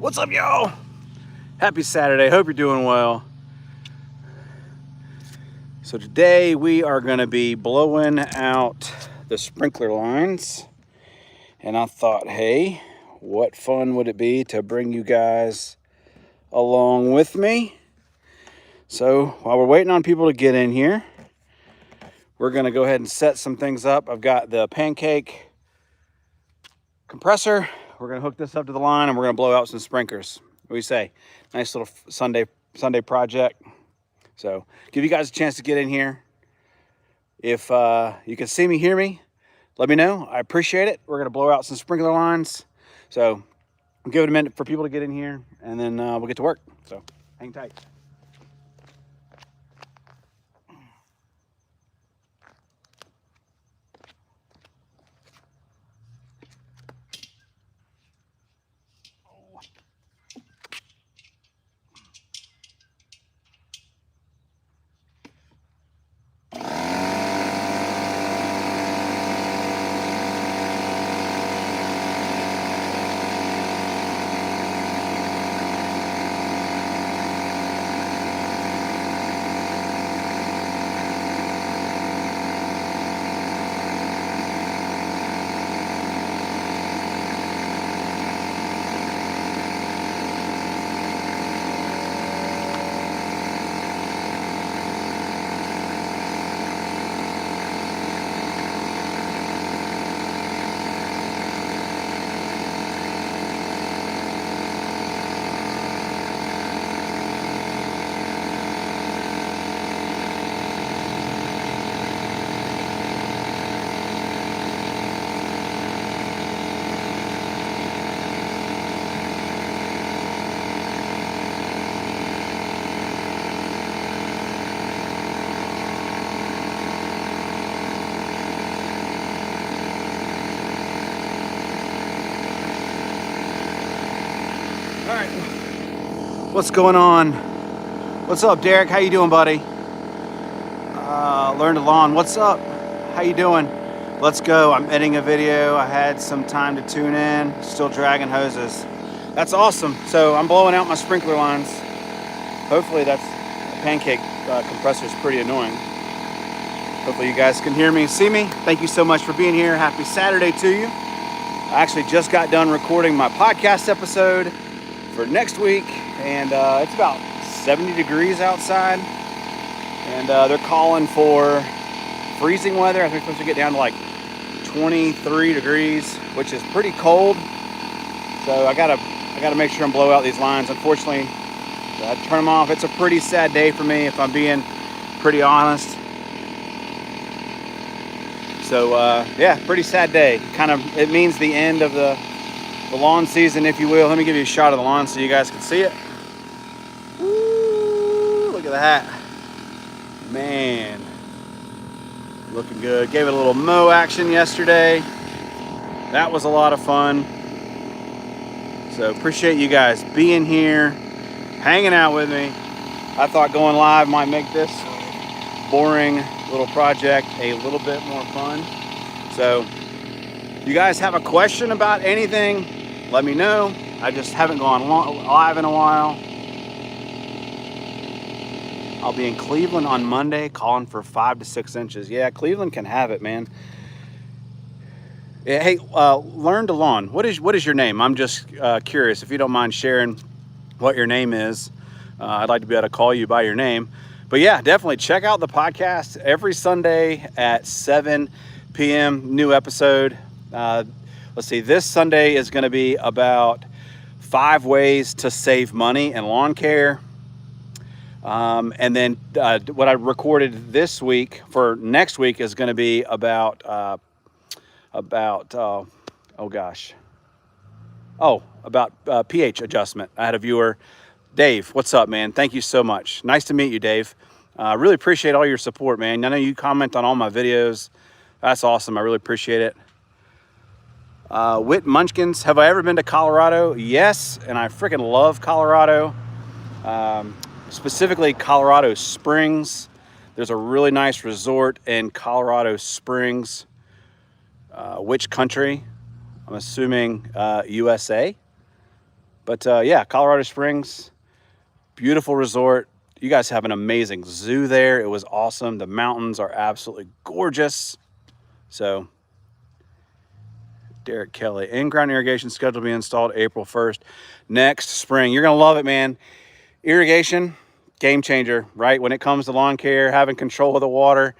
What's up, y'all? Happy Saturday. Hope you're doing well. So today we are going to be blowing out the sprinkler lines. And I thought, hey, what fun would it be to bring you guys along with me? So while we're waiting on people to get in here, we're going to go ahead and set some things up. I've got the pancake compressor. We're going to hook this up to the line and we're going to blow out some sprinklers. What do you say? Nice little Sunday project. So give you guys a chance to get in here. If you can see me, hear me, let me know. I appreciate it. We're going to blow out some sprinkler lines. So I'll give it a minute for people to get in here, and then we'll get to work. So hang tight. All right, what's going on? What's up, Derek? How you doing, buddy? Learn to lawn. What's up? How you doing? Let's go. I'm editing a video. I had some time to tune in. Still dragging hoses. That's awesome. So I'm blowing out my sprinkler lines. Hopefully that's the pancake compressor is pretty annoying. Hopefully you guys can hear me and see me. Thank you so much for being here. Happy Saturday to you. I actually just got done recording my podcast episode for next week, and it's about 70 degrees outside, and they're calling for freezing weather. I think we're supposed to get down to like 23 degrees, which is pretty cold. So I gotta make sure and blow out these lines. Unfortunately, I turn them off. It's a pretty sad day for me, if I'm being pretty honest. So yeah, pretty sad day. It means the end of the lawn season, if you will. Let me give you a shot of the lawn so you guys can see it. Woo, look at that. Man, looking good. Gave it a little mow action yesterday. That was a lot of fun. So appreciate you guys being here, hanging out with me. I thought going live might make this boring little project a little bit more fun. So you guys have a question about anything, let me know. I just haven't gone live in a while. I'll be in Cleveland on Monday, calling for 5 to 6 inches. Yeah, Cleveland can have it, man. Yeah, hey, Learn to Lawn. What is your name? I'm just curious. If you don't mind sharing what your name is, I'd like to be able to call you by your name. But yeah, definitely check out the podcast every Sunday at 7 p.m. New episode. Let's see, this Sunday is going to be about 5 ways to save money in lawn care. And then what I recorded this week for next week is going to be about pH adjustment. I had a viewer, Dave. What's up, man? Thank you so much. Nice to meet you, Dave. Really appreciate all your support, man. I know you comment on all my videos. That's awesome. I really appreciate it. Whit Munchkins, have I ever been to Colorado? Yes, and I freaking love Colorado. Specifically Colorado Springs. There's a really nice resort in Colorado Springs. Which country? I'm assuming USA. But yeah, Colorado Springs, beautiful resort. You guys have an amazing zoo there. It was awesome. The mountains are absolutely gorgeous. So, Derek Kelly, in-ground irrigation scheduled to be installed April 1st next spring. You're going to love it, man. Irrigation, game changer, right? When it comes to lawn care, having control of the water.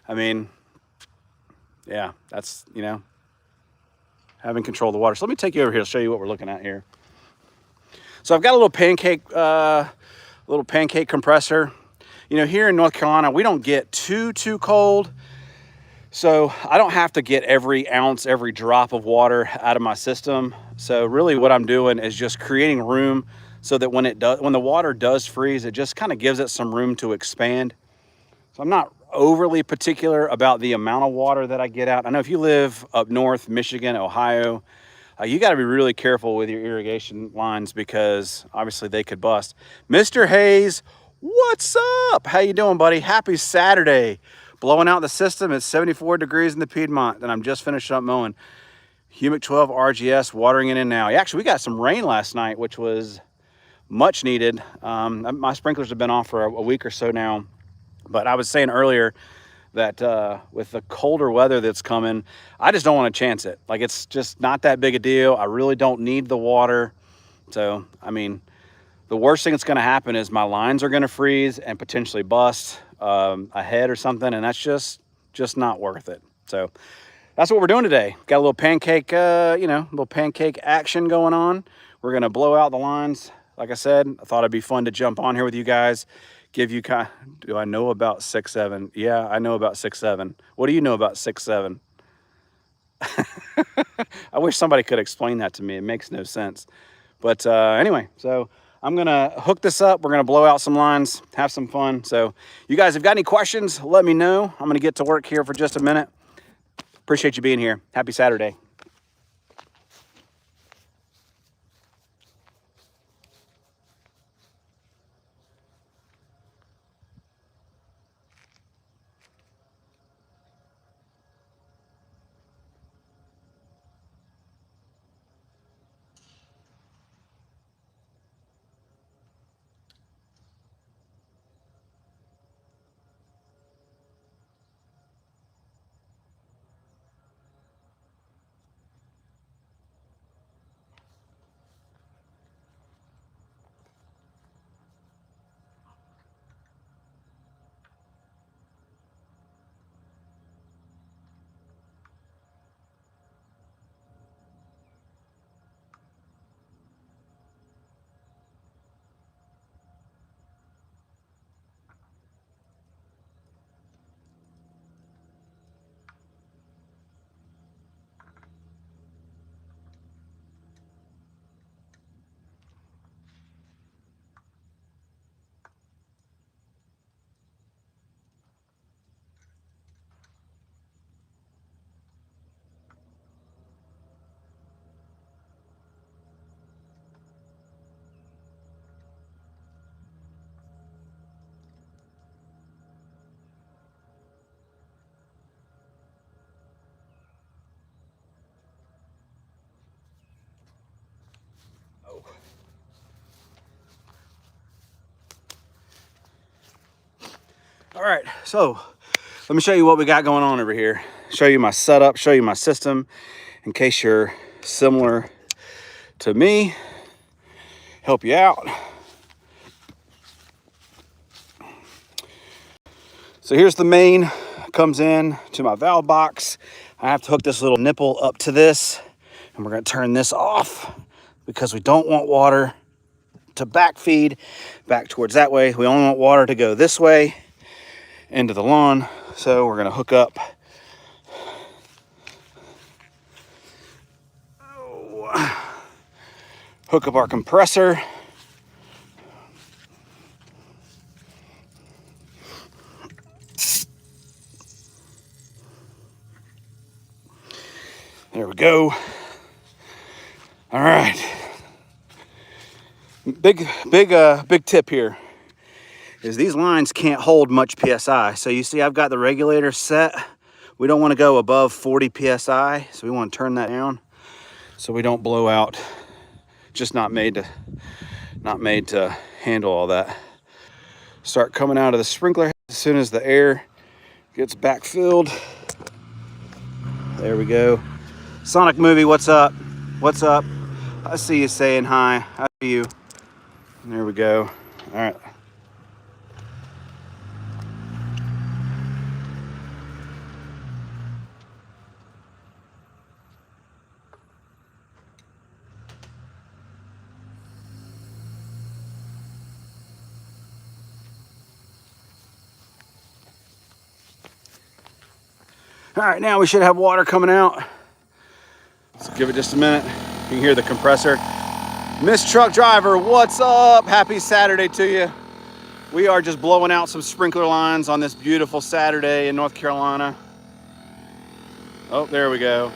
I mean, yeah, that's, you know, having control of the water. So let me take you over here to show you what we're looking at here. So I've got a little pancake compressor. You know, here in North Carolina, we don't get too cold. So I don't have to get every ounce, every drop of water out of my system. So really what I'm doing is just creating room so that when the water does freeze, it just kind of gives it some room to expand. So I'm not overly particular about the amount of water that I get out. I know if you live up north, Michigan, Ohio, you got to be really careful with your irrigation lines because obviously they could bust. Mr. Hayes, what's up? How you doing, buddy? Happy Saturday. Blowing out the system. It's 74 degrees in the Piedmont, and I'm just finished up mowing. Humic 12 RGS, watering it in now. Yeah, actually, we got some rain last night, which was much needed. My sprinklers have been off for a week or so now, but I was saying earlier that with the colder weather that's coming, I just don't want to chance it. Like, it's just not that big a deal. I really don't need the water. So, I mean, the worst thing that's going to happen is my lines are going to freeze and potentially bust a head or something, and that's just not worth it. So that's what we're doing today. Got a little pancake, little pancake action going on. We're going to blow out the lines. Like I said, I thought it'd be fun to jump on here with you guys. Give you do I know about 6'7"? Yeah, I know about 6'7". What do you know about 6'7"? I wish somebody could explain that to me. It makes no sense. But anyway, so I'm going to hook this up. We're going to blow out some lines, have some fun. So you guys have got any questions, let me know. I'm going to get to work here for just a minute. Appreciate you being here. Happy Saturday. All right, so let me show you what we got going on over here. Show you my setup, show you my system, in case you're similar to me, help you out. So here's the main, comes in to my valve box. I have to hook this little nipple up to this, and we're gonna turn this off because we don't want water to backfeed back towards that way. We only want water to go this way into the lawn. So we're gonna hook up our compressor. There we go. All right. Big tip here is these lines can't hold much PSI. So you see I've got the regulator set. We don't want to go above 40 PSI. So we want to turn that down so we don't blow out just not made to handle all that. Start coming out of the sprinkler as soon as the air gets back filled. There we go. Sonic Movie, what's up? What's up? I see you saying hi. I see you. There we go. All right. All right, now we should have water coming out. Let's give it just a minute. You can hear the compressor. Miss Truck Driver, what's up? Happy Saturday to you. We are just blowing out some sprinkler lines on this beautiful Saturday in North Carolina. Oh, there we go.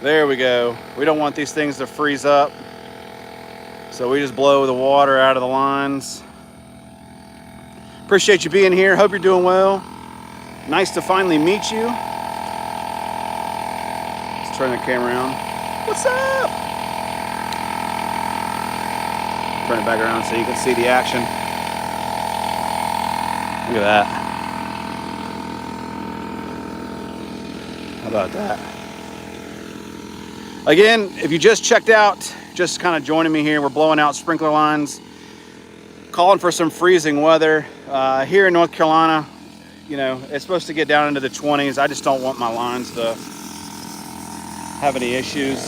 There we go. We don't want these things to freeze up, so we just blow the water out of the lines. Appreciate you being here. Hope you're doing well. Nice to finally meet you. Let's turn the camera around. What's up? Turn it back around so you can see the action. Look at that. How about that? Again, if you just checked out, just kind of joining me here, we're blowing out sprinkler lines, calling for some freezing weather. Here in North Carolina, you know, it's supposed to get down into the 20s. I just don't want my lines to have any issues.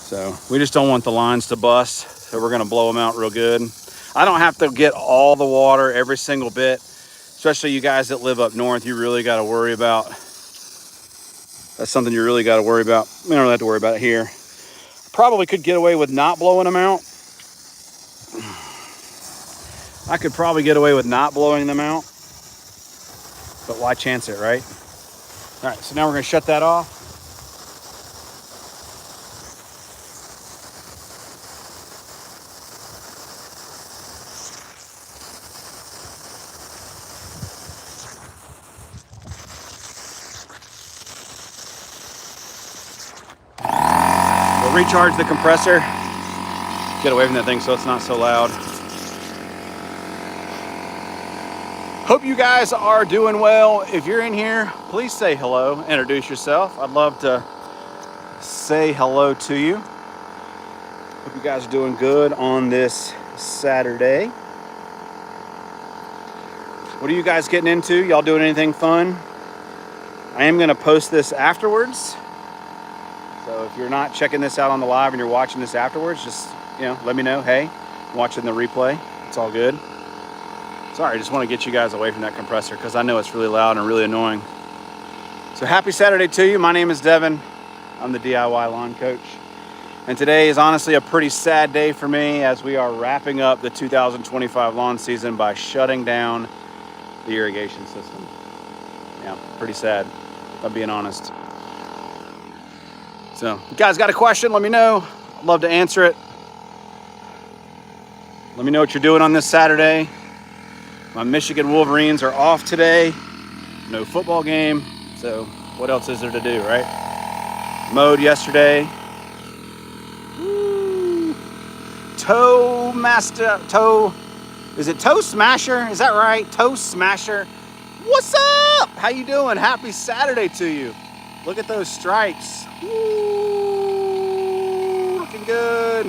So we just don't want the lines to bust. So we're gonna blow them out real good. I don't have to get all the water, every single bit, especially you guys that live up north. You really got to worry about. That's something you really got to worry about. We don't really have to worry about it here. Probably could get away with not blowing them out. I could probably get away with not blowing them out, but why chance it, right? All right, so now we're gonna shut that off. We'll recharge the compressor. Get away from that thing so it's not so loud. Hope you guys are doing well. If you're in here, please say hello, introduce yourself. I'd love to say hello to you. Hope you guys are doing good on this Saturday. What are you guys getting into? Y'all doing anything fun? I am gonna post this afterwards. So if you're not checking this out on the live and you're watching this afterwards, just, you know, let me know. Hey, I'm watching the replay. It's all good. Sorry, I just want to get you guys away from that compressor because I know it's really loud and really annoying. So happy Saturday to you. My name is Devin. I'm the DIY lawn coach. And today is honestly a pretty sad day for me as we are wrapping up the 2025 lawn season by shutting down the irrigation system. Yeah, pretty sad, if I'm being honest. So if you guys got a question, let me know. I'd love to answer it. Let me know what you're doing on this Saturday. My Michigan Wolverines are off today. No football game. So what else is there to do, right? Mowed yesterday. Woo. Is it Toe Smasher? Is that right? Toe Smasher. What's up? How you doing? Happy Saturday to you. Look at those stripes. Woo. Looking good.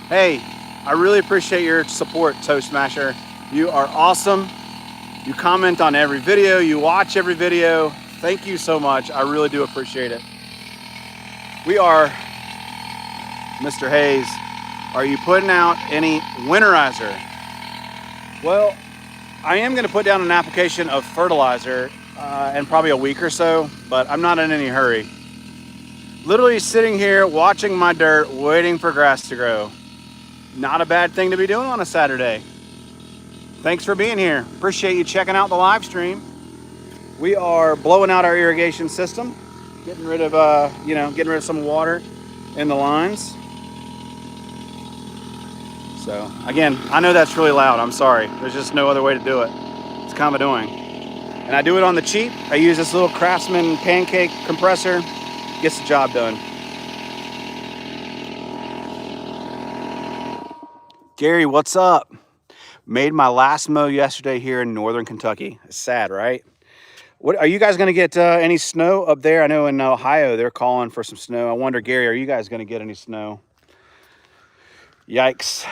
Hey, I really appreciate your support, Toe Smasher. You are awesome. You comment on every video. You watch every video. Thank you so much. I really do appreciate it. We are, Mr. Hayes, are you putting out any winterizer? Well, I am going to put down an application of fertilizer in probably a week or so, but I'm not in any hurry. Literally sitting here watching my dirt, waiting for grass to grow. Not a bad thing to be doing on a Saturday. Thanks for being here. Appreciate you checking out the live stream. We are blowing out our irrigation system, getting rid of some water in the lines. So again, I know that's really loud. I'm sorry. There's just no other way to do it. It's kind of annoying. And I do it on the cheap. I use this little Craftsman pancake compressor. gets the job done. Gary, what's up? Made my last mow yesterday here in northern Kentucky. It's sad, right? What are you guys going to get any snow up there? I know in Ohio they're calling for some snow. I wonder, Gary, are you guys going to get any snow? Yikes.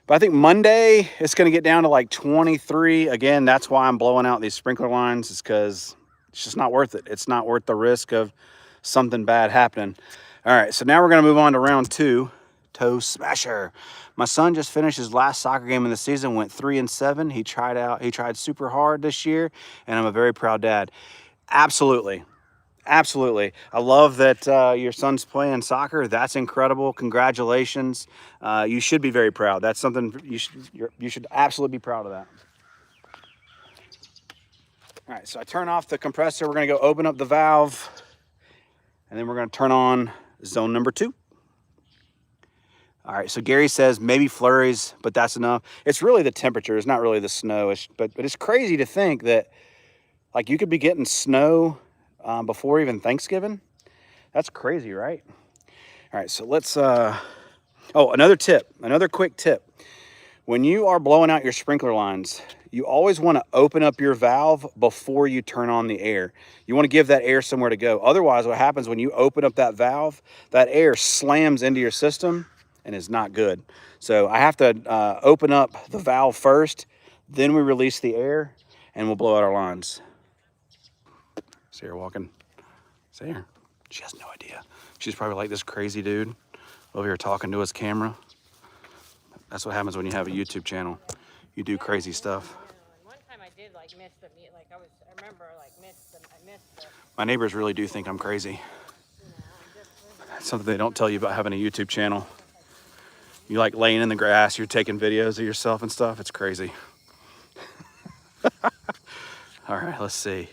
But I think Monday it's going to get down to like 23. Again, that's why I'm blowing out these sprinkler lines, is because it's just not worth it. It's not worth the risk of something bad happening. All right, so now we're going to move on to round 2. Toe smasher. My son just finished his last soccer game of the season, went 3-7. He tried super hard this year, and I'm a very proud dad. Absolutely. Absolutely. I love that your son's playing soccer. That's incredible. Congratulations. You should be very proud. That's something you should absolutely be proud of that. All right, so I turn off the compressor. We're going to go open up the valve, and then we're going to turn on zone number 2. All right, so Gary says maybe flurries, but that's enough. It's really the temperature. It's not really the snow. But it's crazy to think that, like, you could be getting snow before even Thanksgiving. That's crazy, right? All right, so let's, oh, another quick tip. When you are blowing out your sprinkler lines, you always want to open up your valve before you turn on the air. You want to give that air somewhere to go. Otherwise, what happens when you open up that valve, that air slams into your system and is not good. So I have to open up the valve first, then we release the air, and we'll blow out our lines. See her walking. See her? She has no idea. She's probably like this crazy dude over here talking to his camera. That's what happens when you have a YouTube channel. You do crazy stuff. One time I did like miss the meat. Like I remember like I missed the. My neighbors really do think I'm crazy. That's something they don't tell you about having a YouTube channel. You like laying in the grass, you're taking videos of yourself and stuff. It's crazy. All right, let's see.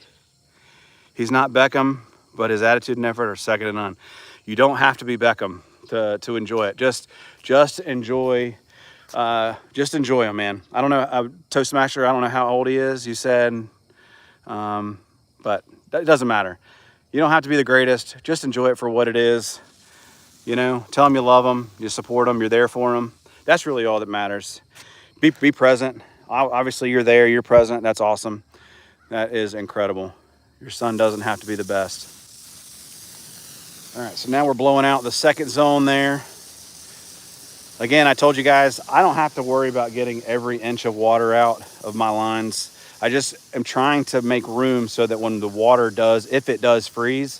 He's not Beckham, but his attitude and effort are second to none. You don't have to be Beckham to enjoy it. Just enjoy him, man. I don't know, Toe Smasher, I don't know how old he is, you said, but it doesn't matter. You don't have to be the greatest. Just enjoy it for what it is. You know, tell him you love him, you support him, you're there for him. That's really all that matters. Be present. Obviously, you're there, you're present. That's awesome. That is incredible. Your son doesn't have to be the best. All right, so now we're blowing out the second zone there. Again, I told you guys, I don't have to worry about getting every inch of water out of my lines. I just am trying to make room so that when the water does, if it does freeze,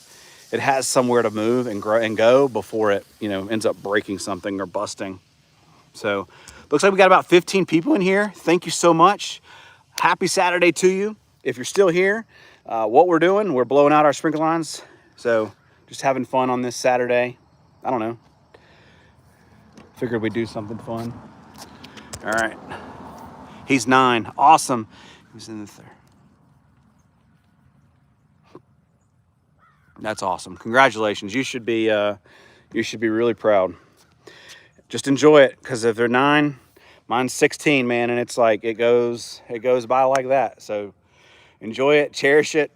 it has somewhere to move and grow and go before it, ends up breaking something or busting. So looks like we got about 15 people in here. Thank you so much. Happy Saturday to you. If you're still here, what we're doing, we're blowing out our sprinkler lines. So just having fun on this Saturday. I don't know. Figured we'd do something fun. All right. He's 9. Awesome. He's in the 3rd. That's awesome. Congratulations. You should be really proud. Just enjoy it, because if they're 9, mine's 16, man, and it's like it goes by like that. So enjoy it, cherish it,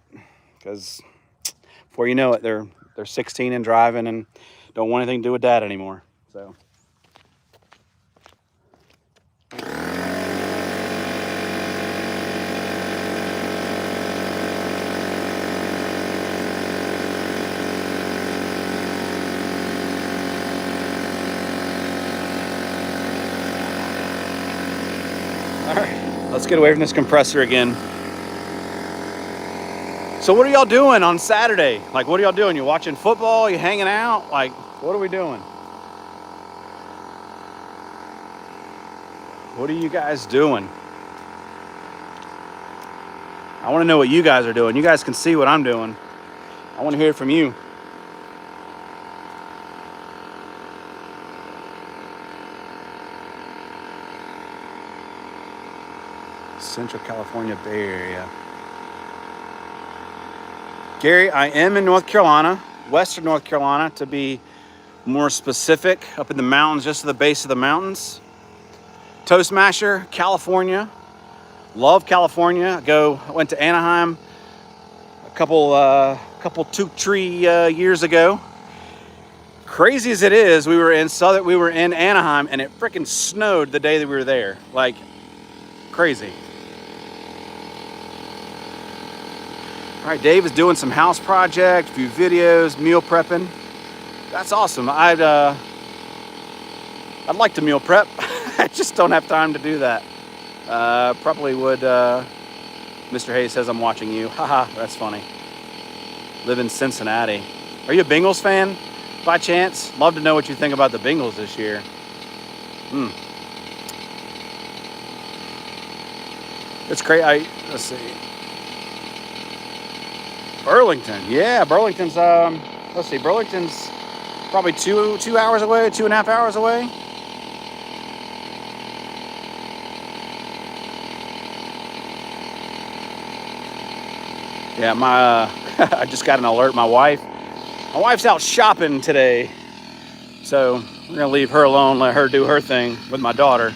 because before you know it, they're 16 and driving and don't want anything to do with dad anymore. So. All right, let's get away from this compressor again. So what are y'all doing on Saturday? Like, what are y'all doing? You watching football? You hanging out? Like, what are we doing? What are you guys doing? I want to know what you guys are doing. You guys can see what I'm doing. I want to hear it from you. Central California Bay Area. Gary, I am in North Carolina, Western North Carolina, to be more specific, up in the mountains, just to the base of the mountains. Toe Smasher, California. Love California. I went to Anaheim a couple a couple teak tree years ago. Crazy as it is, we were in Anaheim, and it freaking snowed the day that we were there. Like, crazy. All right, Dave is doing some house project, a few videos, meal prepping. That's awesome. I'd like to meal prep. I just don't have time to do that. Probably would. Mr. Hayes says I'm watching you. Haha, that's funny. Live in Cincinnati. Are you a Bengals fan by chance? Love to know what you think about the Bengals this year. It's great. Let's see. Burlington. Yeah, Burlington's. Let's see. Burlington's probably 2 hours away, 2.5 hours away. Yeah, I just got an alert. My wife's out shopping today, so we're gonna leave her alone, let her do her thing with my daughter.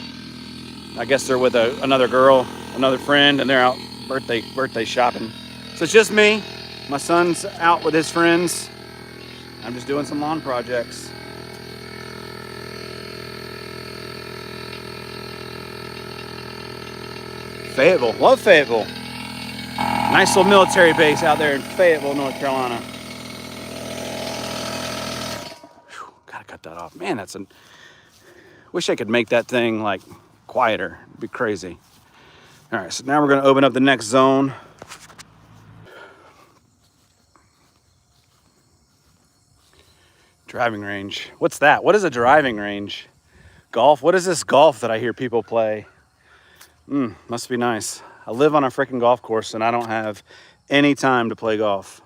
I guess they're with another girl, another friend, and they're out birthday shopping. So it's just me. My son's out with his friends. I'm just doing some lawn projects. Fayetteville, love Fayetteville. Nice little military base out there in Fayetteville, North Carolina. Whew, gotta cut that off. Man, wish I could make that thing like quieter. It'd be crazy. All right, so now we're gonna open up the next zone. Driving range. What's that? What is a driving range? Golf? What is this golf that I hear people play? Must be nice. I live on a freaking golf course and I don't have any time to play golf,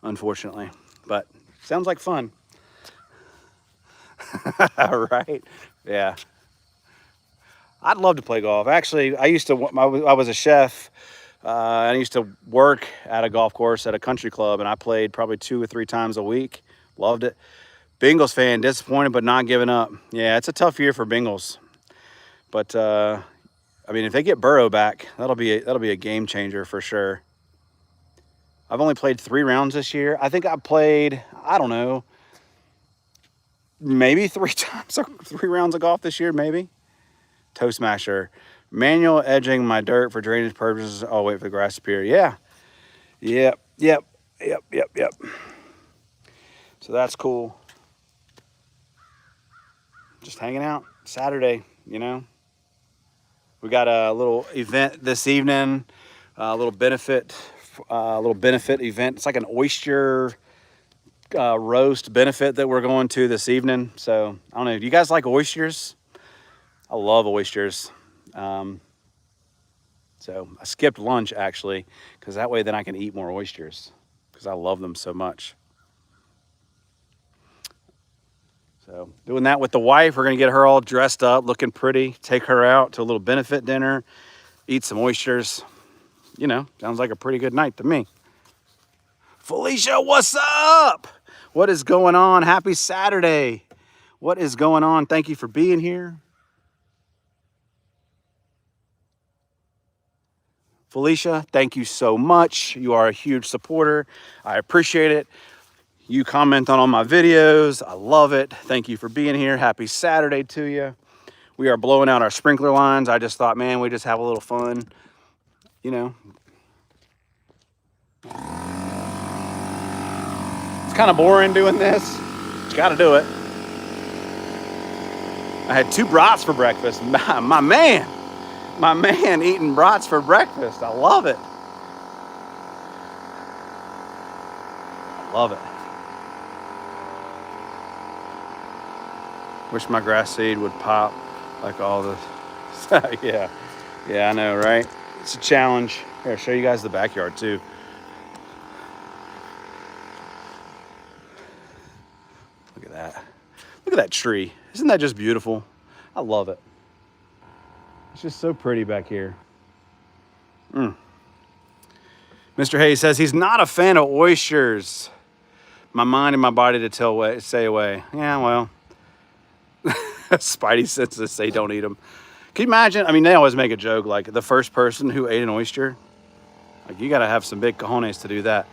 unfortunately. But sounds like fun. Right? Yeah. I'd love to play golf. Actually, I was a chef. I used to work at a golf course at a country club, and I played probably 2 or 3 times a week. Loved it. Bengals fan, disappointed but not giving up. Yeah, it's a tough year for Bengals. But I mean, if they get Burrow back, that'll be a game changer for sure. I've only played 3 rounds this year. I think I played, I don't know, maybe 3 times or 3 rounds of golf this year, maybe. Toe smasher. Manual edging my dirt for drainage purposes. Oh, wait for the grass to appear. Yeah. Yep. So that's cool. Just hanging out. Saturday, you know. We got a little event this evening. A little benefit event. It's like an oyster roast benefit that we're going to this evening. So I don't know. Do you guys like oysters? I love oysters. So I skipped lunch actually, because that way then I can eat more oysters because I love them so much. So doing that with the wife. We're going to get her all dressed up, looking pretty, take her out to a little benefit dinner, eat some oysters. You know, sounds like a pretty good night to me. Felicia, what's up? What is going on? Happy Saturday. What is going on? Thank you for being here. Felicia, thank you so much. You are a huge supporter. I appreciate it. You comment on all my videos. I love it. Thank you for being here. Happy Saturday to you. We are blowing out our sprinkler lines. I just thought, man, we just have a little fun, you know. It's kind of boring doing this. You got to do it. I had 2 brats for breakfast. My man eating brats for breakfast. I love it. I love it. Wish my grass seed would pop like all the, yeah, I know, right? It's a challenge. Here, I'll show you guys the backyard too. Look at that. Look at that tree. Isn't that just beautiful? I love it. It's just so pretty back here. Mr. Hayes says he's not a fan of oysters. My mind and my body to say away. Yeah, well. Spidey senses say don't eat them. Can you imagine? I mean, they always make a joke like the first person who ate an oyster. Like, you got to have some big cojones to do that.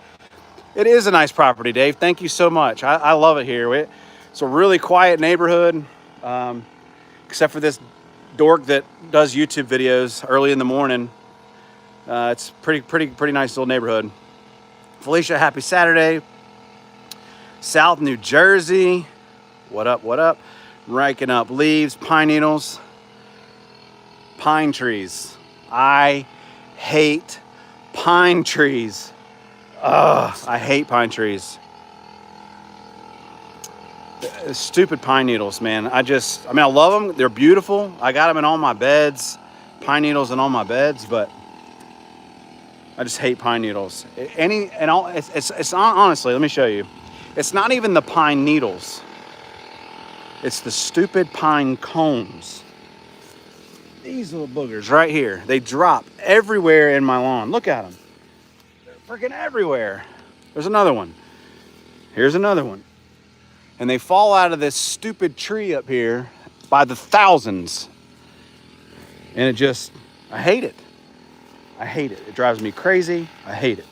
It is a nice property, Dave. Thank you so much. I love it here. It's a really quiet neighborhood, except for this dork that does YouTube videos early in the morning. It's pretty nice little neighborhood. Felicia, happy Saturday. South New Jersey. What up, what up? Raking up leaves, pine needles, pine trees. I hate pine trees. Ugh, I hate pine trees. Stupid pine needles, man. I love them. They're beautiful. I got them in all my beds, pine needles in all my beds, but I just hate pine needles. It's honestly, let me show you. It's not even the pine needles. It's the stupid pine cones. These little boogers right here. They drop everywhere in my lawn. Look at them. They're freaking everywhere. There's another one. Here's another one. And they fall out of this stupid tree up here by the thousands. And I hate it. I hate it. It drives me crazy. I hate it.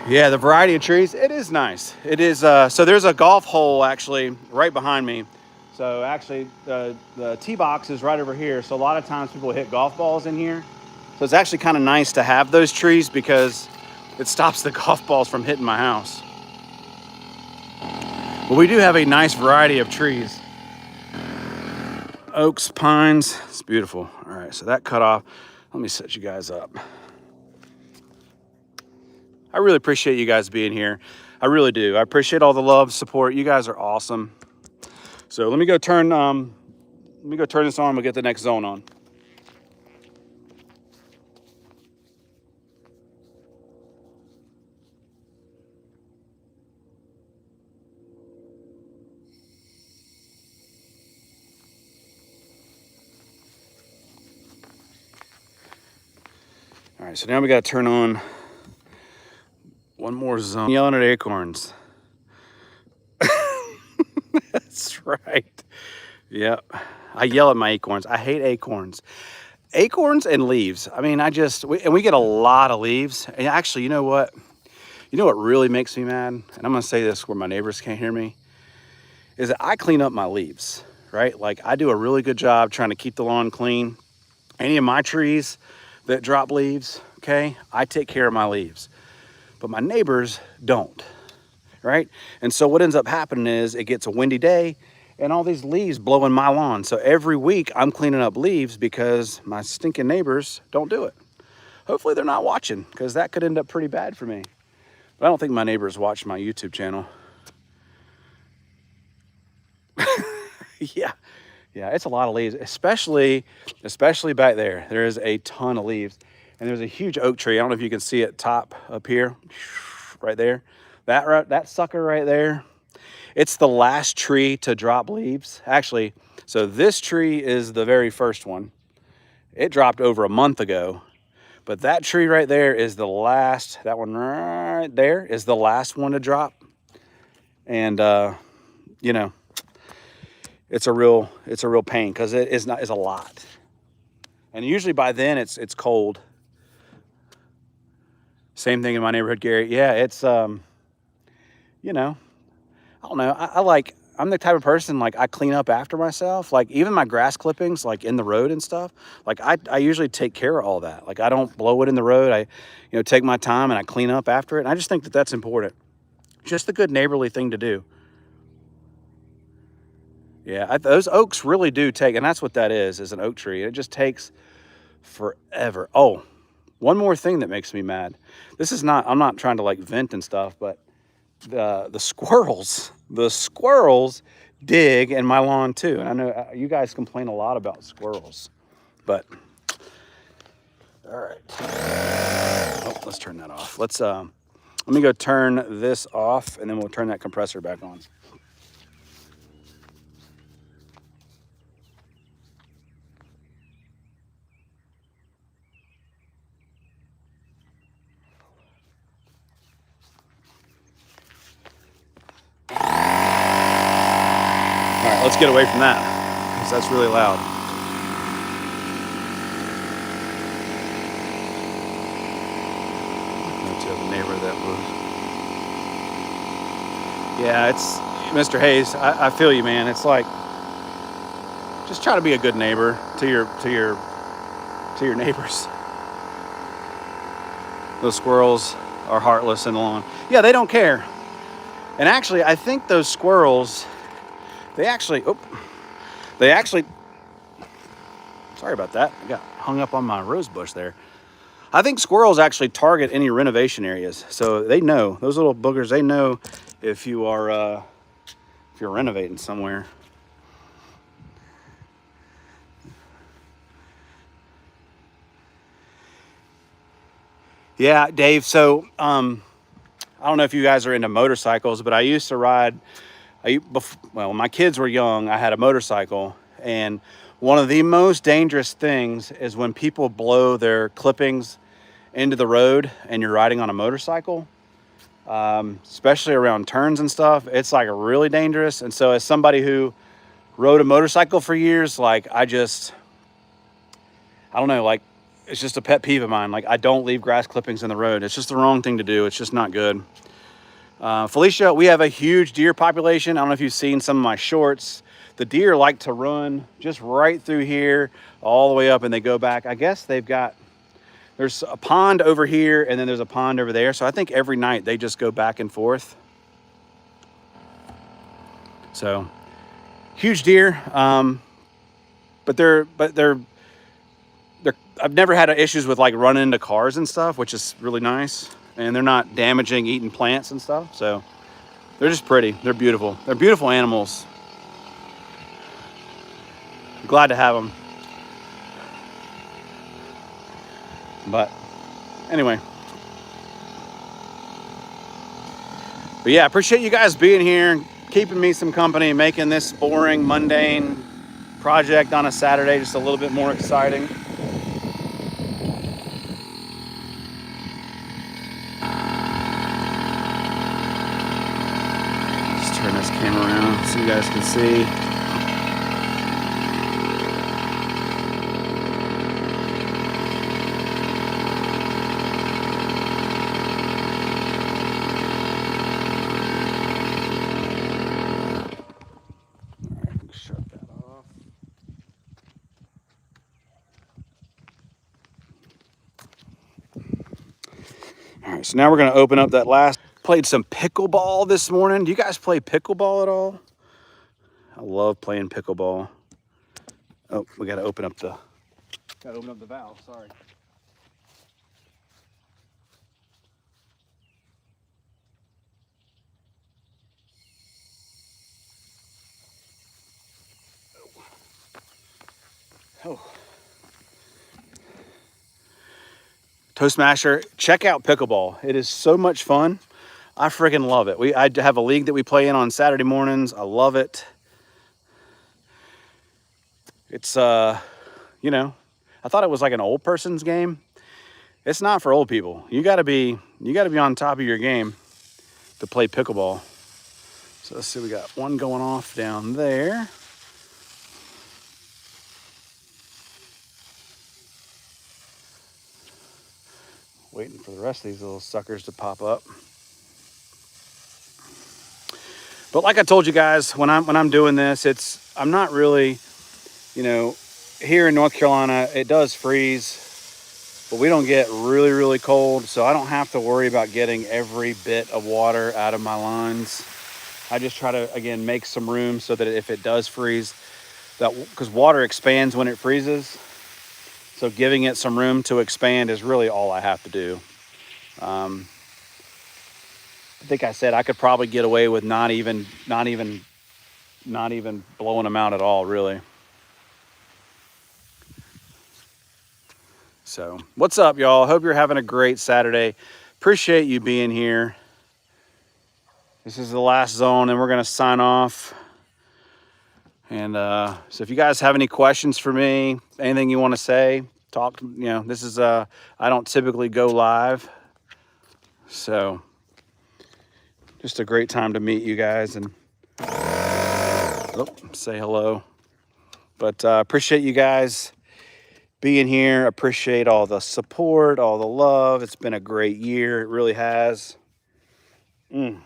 Yeah, the variety of trees, it is nice. It is, so there's a golf hole actually right behind me. So actually the tee box is right over here. So a lot of times people hit golf balls in here. So it's actually kind of nice to have those trees because it stops the golf balls from hitting my house. But we do have a nice variety of trees. Oaks, pines, it's beautiful. All right, so that cut off. Let me set you guys up. I really appreciate you guys being here. I really do. I appreciate all the love, support. You guys are awesome. So let me go turn this on. We'll get the next zone on. All right, so now we got to turn on one more zone. Yelling at acorns. That's right. Yep. I yell at my acorns. I hate acorns. Acorns and leaves. I mean, we get a lot of leaves. And actually, you know what? You know what really makes me mad? And I'm going to say this where my neighbors can't hear me. Is that I clean up my leaves, right? Like I do a really good job trying to keep the lawn clean. Any of my trees that drop leaves, okay, I take care of my leaves. But my neighbors don't, right? And so what ends up happening is it gets a windy day and all these leaves blow in my lawn. So every week I'm cleaning up leaves because my stinking neighbors don't do it. Hopefully they're not watching because that could end up pretty bad for me. But I don't think my neighbors watch my YouTube channel. Yeah, it's a lot of leaves, especially back there. There is a ton of leaves. And there's a huge oak tree. I don't know if you can see it top up here, right there. That sucker right there, it's the last tree to drop leaves. Actually, so this tree is the very first one. It dropped over a month ago. But that tree right there is the last, that one right there is the last one to drop. And, you know, it's a real pain because it's a lot. And usually by then it's cold. Same thing in my neighborhood, Gary. Yeah, it's, you know, I don't know. I'm the type of person, like, I clean up after myself. Like, even my grass clippings, like, in the road and stuff, like, I usually take care of all that. Like, I don't blow it in the road. I, take my time and I clean up after it. And I just think that that's important. Just a good neighborly thing to do. Yeah, those oaks really do take, and that's what that is an oak tree. It just takes forever. Oh, one more thing that makes me mad. I'm not trying to, like, vent and stuff, but the squirrels dig in my lawn too. And I know you guys complain a lot about squirrels, but all right. Oh, let's turn that off. Let me go turn this off and then we'll turn that compressor back on. All right, let's get away from that because that's really loud. neighbor that was. Yeah, it's Mr. Hayes. I feel you, man. It's like just try to be a good neighbor to your neighbors. Those squirrels are heartless in the lawn. Yeah, they don't care. And actually, I think those squirrels, they actually, sorry about that. I got hung up on my rose bush there. I think squirrels actually target any renovation areas. So they know, those little boogers, they know if you are, if you're renovating somewhere. Yeah, Dave. So, I don't know if you guys are into motorcycles, but I used to ride, well, when my kids were young, I had a motorcycle. And one of the most dangerous things is when people blow their clippings into the road and you're riding on a motorcycle, especially around turns and stuff. It's like really dangerous. And so as somebody who rode a motorcycle for years, like I don't know, like it's just a pet peeve of mine. Like I don't leave grass clippings in the road. It's just the wrong thing to do. It's just not good. Felicia, we have a huge deer population. I don't know if you've seen some of my shorts. The deer like to run just right through here, all the way up, and they go back. I guess there's a pond over here, and then there's a pond over there. So I think every night they just go back and forth. So huge deer, but they're I've never had issues with like running into cars and stuff, which is really nice. And they're not damaging, eating plants and stuff. So they're just pretty. They're beautiful. They're beautiful animals. I'm glad to have them. But anyway. But yeah, appreciate you guys being here, keeping me some company, making this boring, mundane project on a Saturday just a little bit more exciting. Turn this camera around so you guys can see. Alright, shut that off. Alright, so now we're gonna open up that last. Played some pickleball this morning. Do you guys play pickleball at all? I love playing pickleball. Oh, we gotta open up the valve, sorry. Oh. Toastmaster, check out pickleball. It is so much fun. I freaking love it. I have a league that we play in on Saturday mornings. I love it. It's you know, I thought it was like an old person's game. It's not for old people. You gotta be on top of your game to play pickleball. So let's see, we got one going off down there. Waiting for the rest of these little suckers to pop up. But like I told you guys, when I'm doing this, I'm not really, you know, here in North Carolina, it does freeze, but we don't get really, really cold. So I don't have to worry about getting every bit of water out of my lines. I just try to, again, make some room so that if it does freeze, because water expands when it freezes. So giving it some room to expand is really all I have to do. I think I said I could probably get away with not even blowing them out at all, really. So what's up, y'all? Hope you're having a great Saturday. Appreciate you being here. This is the last zone and we're going to sign off. And so if you guys have any questions for me, anything you want to say, talk, you know, this is, I don't typically go live. So just a great time to meet you guys and say hello. But appreciate you guys. being here. Appreciate all the support, all the love. It's been a great year. It really has. Whew.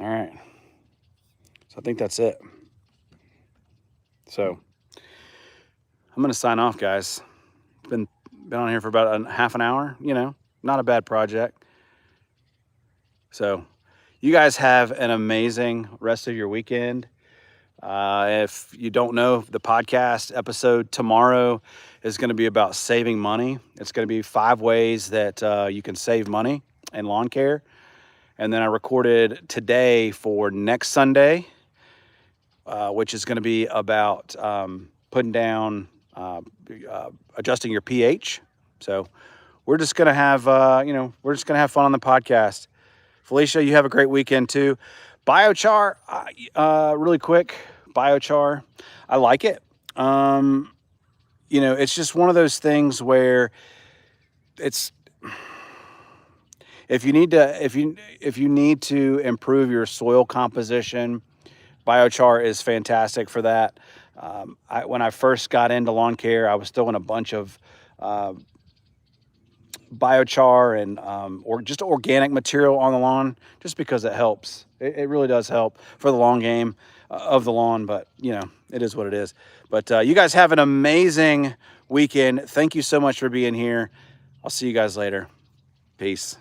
All right. So I think that's it. So I'm going to sign off, guys. Been on here for about half an hour, you know, not a bad project. So you guys have an amazing rest of your weekend. If you don't know, the podcast episode tomorrow is going to be about saving money. It's going to be 5 ways that you can save money in lawn care. And then I recorded today for next Sunday, which is going to be about putting down, adjusting your pH. So we're just going to have, we're just going to have fun on the podcast. Felicia, you have a great weekend too. Biochar, really quick, biochar, I like it. It's just one of those things where it's, if you need to improve your soil composition, biochar is fantastic for that. When I first got into lawn care, I was throwing a bunch of biochar and or just organic material on the lawn, just because it helps. It really does help for the long game of the lawn, but it is what it is. But you guys have an amazing weekend. Thank you so much for being here. I'll see you guys later. Peace.